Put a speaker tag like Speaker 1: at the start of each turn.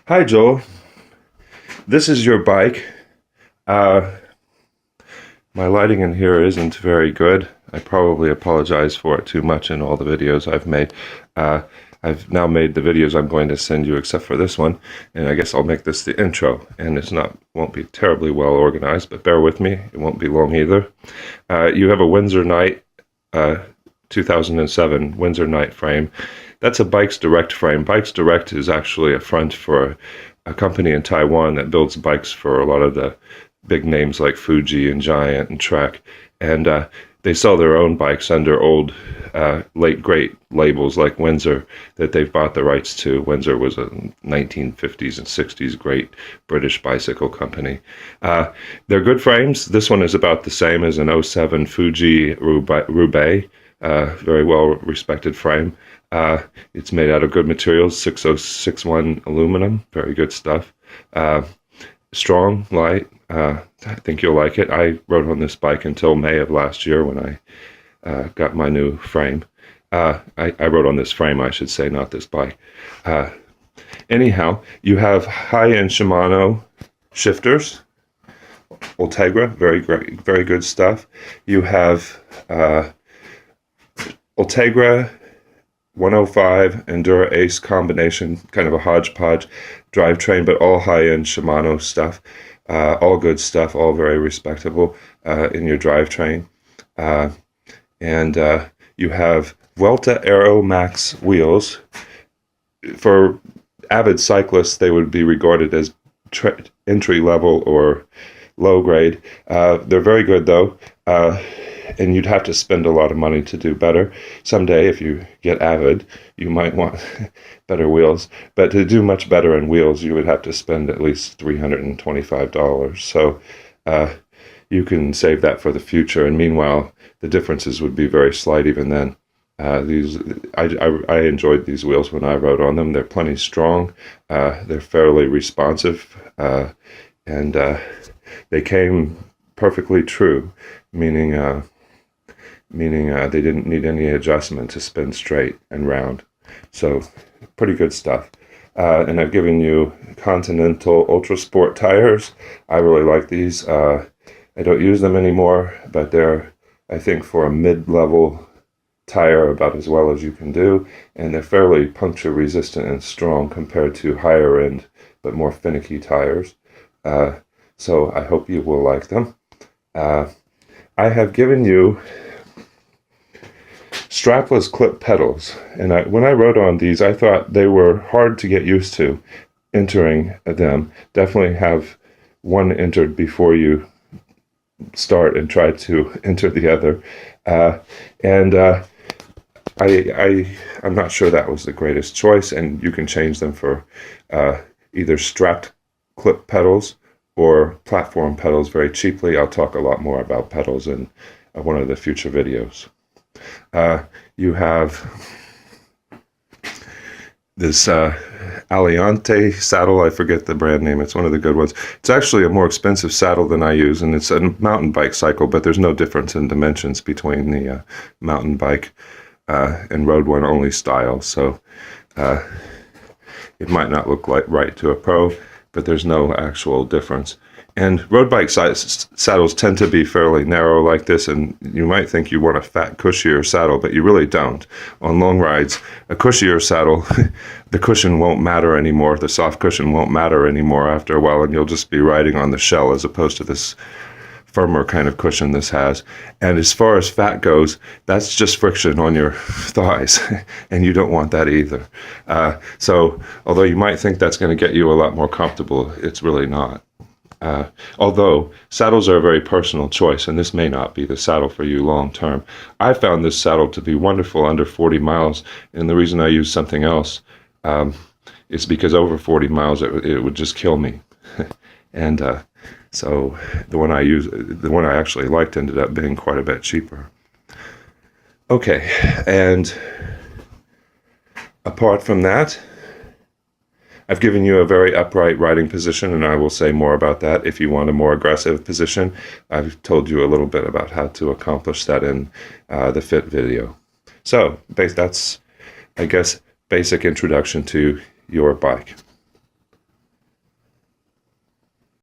Speaker 1: Hi, Joel. This is your bike. Uh, my lighting in here isn't very good. I probably apologize for it too much in all the videos I've made. I've now made the videos I'm going to send you except for this one, and I guess I'll make this the intro. And won't be terribly well organized, but bear with me. It won't be long either. You have a Windsor Knight 2007 Windsor Knight frame. That's a Bikes Direct frame. Bikes Direct is actually a front for a company in Taiwan that builds bikes for a lot of the big names like Fuji and Giant and Trek. And they sell their own bikes under old late great labels like Windsor that they've bought the rights to. Windsor was a 1950s and 60s great British bicycle company. They're good frames. This one is about the same as an '07 Fuji Roubaix. Very well respected frame. It's made out of good materials, 6061 aluminum, very good stuff. Strong, light. I think you'll like it. I rode on this bike until May of last year when I got my new frame. I rode on this frame, I should say, not this bike. Anyhow, you have high-end Shimano shifters. Ultegra, very great, very good stuff. You have Ultegra 105 Endura Ace combination, kind of a hodgepodge drivetrain, but all high-end Shimano stuff. All good stuff, all very respectable in your drivetrain. And you have Vuelta Aero Max wheels. For avid cyclists, they would be regarded as entry level or low grade. They're very good though. And you'd have to spend a lot of money to do better. Someday, if you get avid, you might want better wheels. But to do much better in wheels, you would have to spend at least $325. So you can save that for the future. And meanwhile, the differences would be very slight even then. I enjoyed these wheels when I rode on them. They're plenty strong. They're fairly responsive. And they came perfectly true, meaning they didn't need any adjustment to spin straight and round. So pretty good stuff. And I've given you Continental Ultra Sport tires. I really like these. I don't use them anymore, but they're, I think, for a mid-level tire about as well as you can do. And they're fairly puncture resistant and strong compared to higher end but more finicky tires. So I hope you will like them. I have given you strapless clip pedals, and when I rode on these, I thought they were hard to get used to entering them. Definitely have one entered before you start and try to enter the other. I'm not sure that was the greatest choice, and you can change them for either strapped clip pedals or platform pedals very cheaply. I'll talk a lot more about pedals in one of the future videos. You have this Aliante saddle. I forget the brand name. It's one of the good ones. It's actually a more expensive saddle than I use, and it's a mountain bike cycle, but there's no difference in dimensions between the mountain bike and road one only style. So it might not look like right to a pro, but there's no actual difference. And road bike saddles tend to be fairly narrow like this, and you might think you want a fat, cushier saddle, but you really don't. On long rides, a cushier saddle, the cushion won't matter anymore. The soft cushion won't matter anymore after a while, and you'll just be riding on the shell as opposed to this firmer kind of cushion this has. And as far as fat goes, that's just friction on your thighs, and you don't want that either. So although you might think that's going to get you a lot more comfortable, it's really not. Although saddles are a very personal choice, and this may not be the saddle for you long term. I found this saddle to be wonderful under 40 miles, and the reason I use something else is because over 40 miles it would just kill me. And so the one I actually liked ended up being quite a bit cheaper. Okay, and apart from that, I've given you a very upright riding position, and I will say more about that if you want a more aggressive position. I've told you a little bit about how to accomplish that in the Fit video. So that's, I guess, basic introduction to your bike.